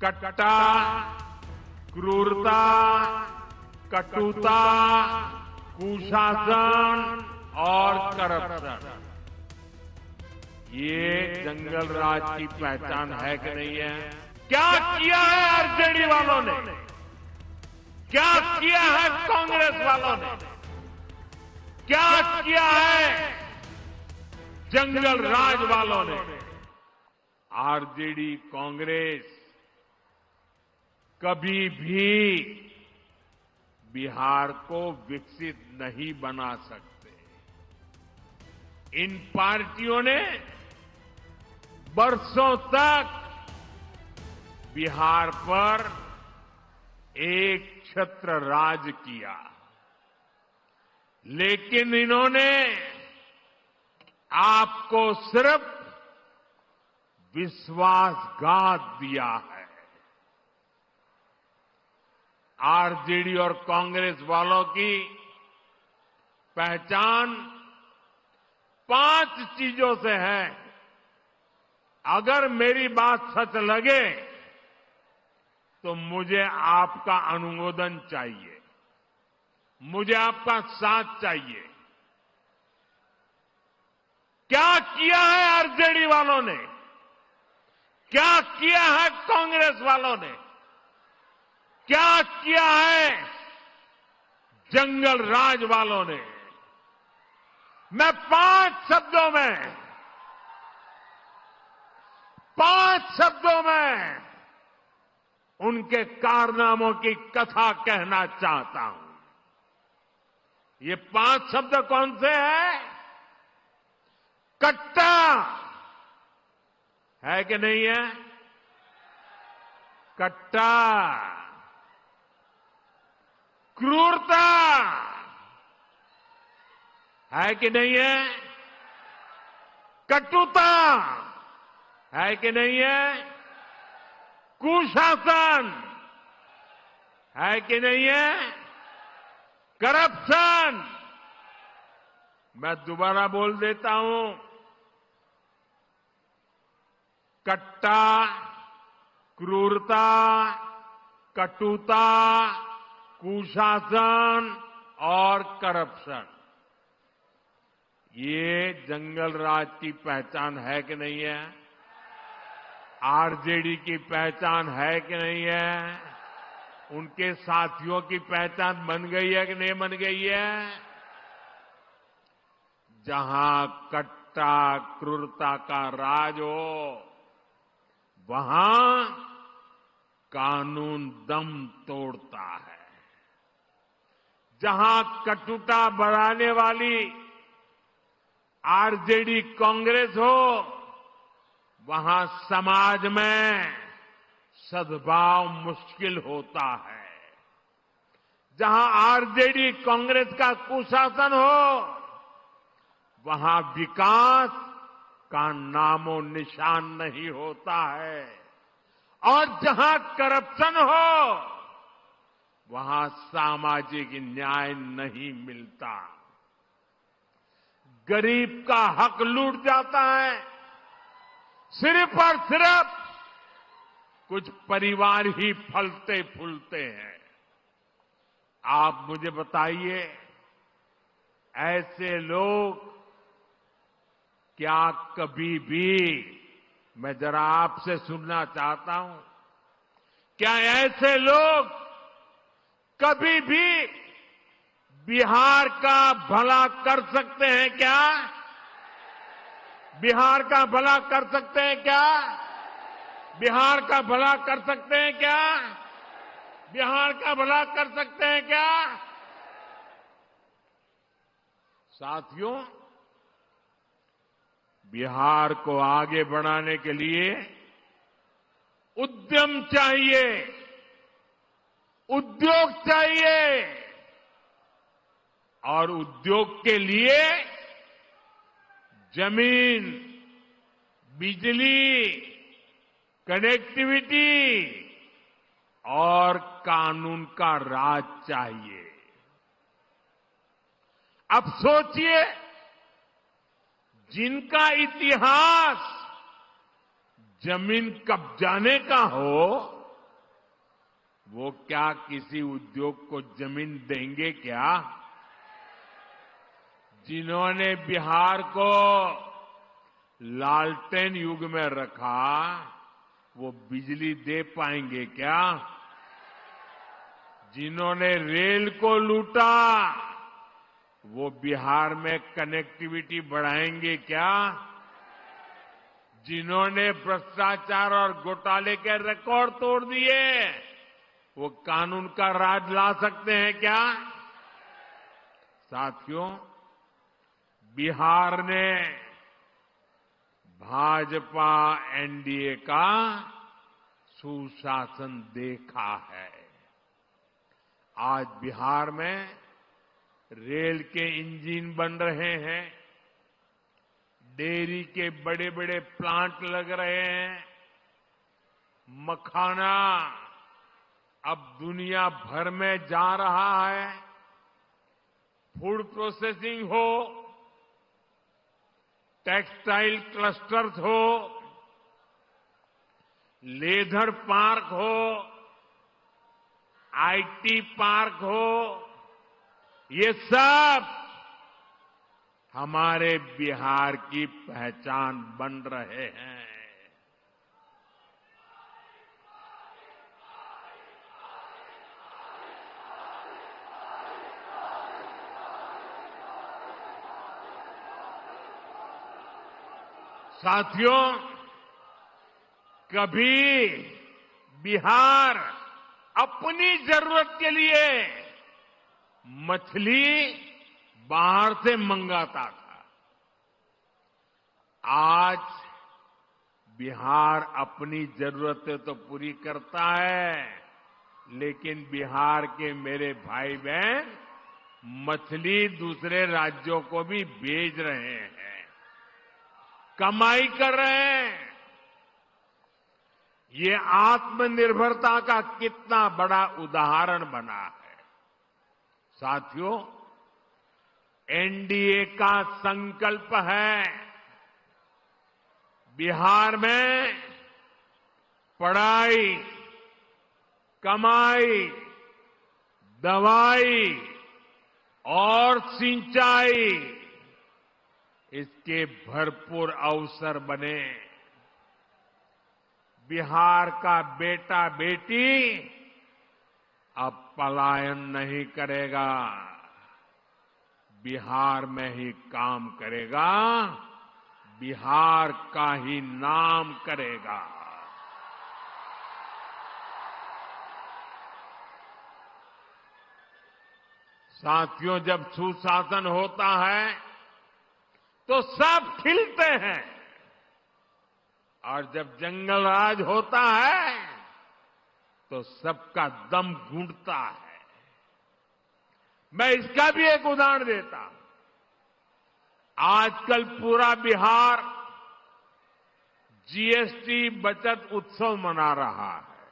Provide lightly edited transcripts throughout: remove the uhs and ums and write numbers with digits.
कट्टा, क्रूरता, कटुता, कुशासन और करप्शन, ये जंगल राज की पहचान है कि नहीं है? क्या किया है आरजेडी वालों ने? क्या किया है कांग्रेस वालों ने? क्या किया है जंगल राज वालों ने? आरजेडी, कांग्रेस कभी भी बिहार को विकसित नहीं बना सकते। इन पार्टियों ने बरसों तक बिहार पर एक छत्र राज किया, लेकिन इन्होंने आपको सिर्फ विश्वासघात दिया है। आरजेडी और कांग्रेस वालों की पहचान 5 चीजों से है। अगर मेरी बात सच लगे तो मुझे आपका अनुमोदन चाहिए, मुझे आपका साथ चाहिए। क्या किया है आरजेडी वालों ने? क्या किया है कांग्रेस वालों ने? क्या किया है जंगल राज वालों ने? मैं 5 शब्दों में उनके कारनामों की कथा कहना चाहता हूं। ये 5 शब्द कौन से हैं? कट्टा है कि नहीं है? कट्टा, क्रूरता है कि नहीं है? कटुता है कि नहीं है? कुशासन है कि नहीं है? करप्शन, मैं दोबारा बोल देता हूं, कट्टा, क्रूरता, कटुता, कुशासन और करप्शन, ये जंगल राज की पहचान है कि नहीं है? आरजेडी की पहचान है कि नहीं है? उनके साथियों की पहचान बन गई है कि नहीं बन गई है? जहां कट्टा, क्रूरता का राज हो, वहां कानून दम तोड़ता है। जहां कटुता बढ़ाने वाली आरजेडी, कांग्रेस हो, वहां समाज में सद्भाव मुश्किल होता है। जहां आरजेडी, कांग्रेस का कुशासन हो, वहां विकास का नामो निशान नहीं होता है। और जहां करप्शन हो, वहां सामाजिक न्याय नहीं मिलता। गरीब का हक लूट जाता है। सिर्फ और सिर्फ कुछ परिवार ही फलते फूलते हैं। आप मुझे बताइए, ऐसे लोग क्या कभी भी, मैं जरा आपसे सुनना चाहता हूं, क्या ऐसे लोग कभी भी बिहार का भला कर सकते हैं क्या? बिहार का भला कर सकते हैं क्या? बिहार का भला कर सकते हैं क्या? बिहार का भला कर सकते हैं क्या? साथियों, बिहार को आगे बढ़ाने के लिए उद्यम चाहिए, उद्योग चाहिए, और उद्योग के लिए जमीन, बिजली, कनेक्टिविटी और कानून का राज चाहिए। अब सोचिए, जिनका इतिहास जमीन कब्जाने का हो, वो क्या किसी उद्योग को जमीन देंगे क्या? जिन्होंने बिहार को लालटेन युग में रखा, वो बिजली दे पाएंगे क्या? जिन्होंने रेल को लूटा, वो बिहार में कनेक्टिविटी बढ़ाएंगे क्या? जिन्होंने भ्रष्टाचार और घोटाले के रिकॉर्ड तोड़ दिए, वो कानून का राज ला सकते हैं क्या? साथियों, बिहार ने भाजपा एनडीए का सुशासन देखा है। आज बिहार में रेल के इंजन बन रहे हैं, डेयरी के बड़े बड़े प्लांट लग रहे हैं, मखाना अब दुनिया भर में जा रहा है, फूड प्रोसेसिंग हो, टेक्सटाइल क्लस्टर्स हो, लेदर पार्क हो, आईटी पार्क हो, ये सब हमारे बिहार की पहचान बन रहे हैं। साथियों, कभी बिहार अपनी जरूरत के लिए मछली बाहर से मंगाता था। आज बिहार अपनी जरूरतें तो पूरी करता है, लेकिन बिहार के मेरे भाई बहन मछली दूसरे राज्यों को भी भेज रहे हैं, कमाई कर रहे हैं। ये आत्मनिर्भरता का कितना बड़ा उदाहरण बना है। साथियों, एनडीए का संकल्प है बिहार में पढ़ाई, कमाई, दवाई और सिंचाई, इसके भरपूर अवसर बने। बिहार का बेटा बेटी अब पलायन नहीं करेगा, बिहार में ही काम करेगा, बिहार का ही नाम करेगा। साथियों, जब सुशासन होता है तो सब खिलते हैं, और जब जंगल राज होता है तो सबका दम घुटता है। मैं इसका भी एक उदाहरण देता हूं। आजकल पूरा बिहार जीएसटी बचत उत्सव मना रहा है।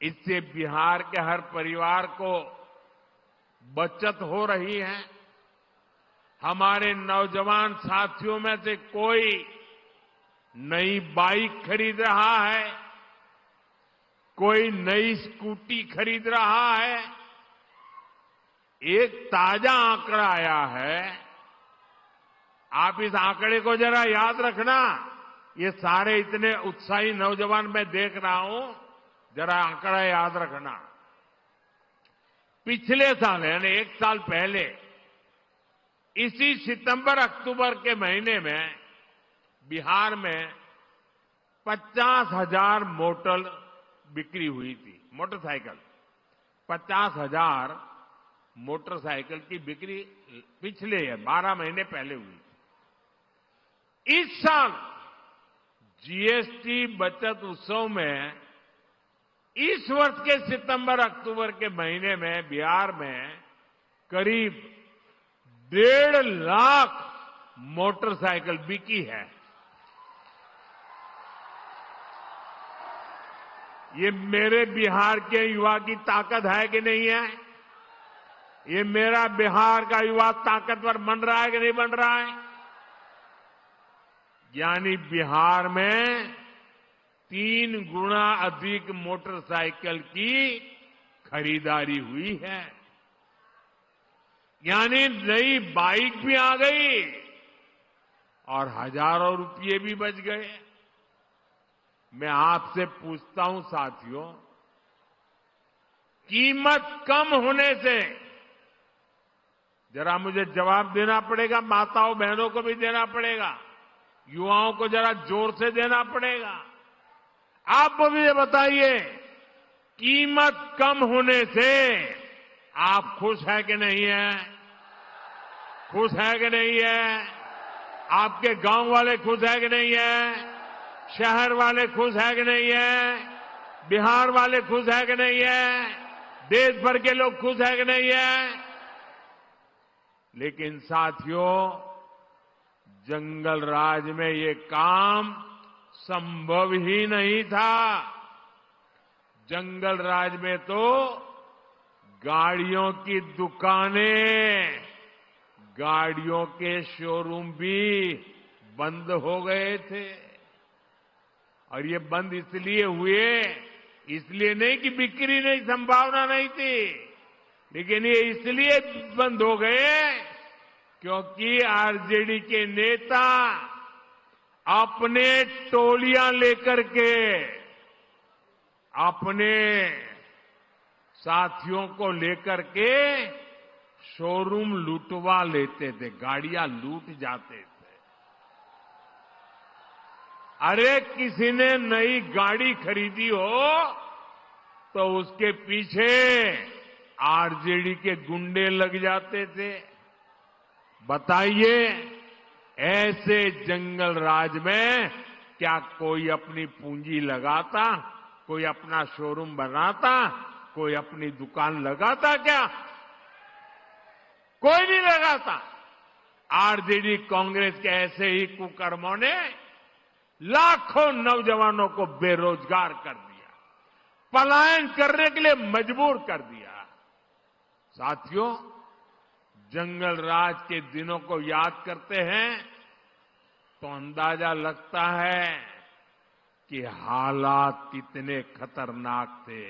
इससे बिहार के हर परिवार को बचत हो रही है। हमारे नौजवान साथियों में से कोई नई बाइक खरीद रहा है, कोई नई स्कूटी खरीद रहा है। एक ताजा आंकड़ा आया है, आप इस आंकड़े को जरा याद रखना। ये सारे इतने उत्साही नौजवान मैं देख रहा हूं, जरा आंकड़ा याद रखना। पिछले साल यानी एक साल पहले इसी सितंबर अक्टूबर के महीने में बिहार में 50,000 मोटर बिक्री हुई थी। मोटरसाइकिल 50,000 मोटरसाइकिल की बिक्री पिछले 12 महीने पहले हुई थी। इस साल जीएसटी बचत उत्सव में इस वर्ष के सितंबर अक्टूबर के महीने में बिहार में करीब 1.5 लाख मोटरसाइकिल बिकी है। ये मेरे बिहार के युवा की ताकत है कि नहीं है? ये मेरा बिहार का युवा ताकतवर बन रहा है कि नहीं बन रहा है? यानी बिहार में 3 गुना अधिक मोटरसाइकिल की खरीदारी हुई है। यानी नई बाइक भी आ गई और हजारों रुपये भी बच गए। मैं आपसे पूछता हूं साथियों, कीमत कम होने से, जरा मुझे जवाब देना पड़ेगा, माताओं बहनों को भी देना पड़ेगा, युवाओं को जरा जोर से देना पड़ेगा। आप मुझे बताइए, कीमत कम होने से आप खुश है कि नहीं है? खुश है कि नहीं है? आपके गांव वाले खुश है कि नहीं है? शहर वाले खुश है कि नहीं है? बिहार वाले खुश है कि नहीं है? देश भर के लोग खुश है कि नहीं है? लेकिन साथियों, जंगल राज में ये काम संभव ही नहीं था। जंगल राज में तो गाड़ियों की दुकानें, गाड़ियों के शोरूम भी बंद हो गए थे। और ये बंद इसलिए हुए, इसलिए नहीं कि बिक्री नहीं, संभावना नहीं थी, लेकिन ये इसलिए बंद हो गए क्योंकि आरजेडी के नेता अपने टोलियां लेकर के अपने साथियों को लेकर के शोरूम लूटवा लेते थे, गाड़ियां लूट जाते थे। अरे किसी ने नई गाड़ी खरीदी हो तो उसके पीछे आरजेडी के गुंडे लग जाते थे। बताइए, ऐसे जंगल राज में क्या कोई अपनी पूंजी लगाता? कोई अपना शोरूम बनाता? कोई अपनी दुकान लगाता क्या? कोई नहीं लगाता। आरजेडी कांग्रेस के ऐसे ही कुकर्मों ने लाखों नौजवानों को बेरोजगार कर दिया, पलायन करने के लिए मजबूर कर दिया। साथियों, जंगल राज के दिनों को याद करते हैं तो अंदाजा लगता है कि हालात कितने खतरनाक थे।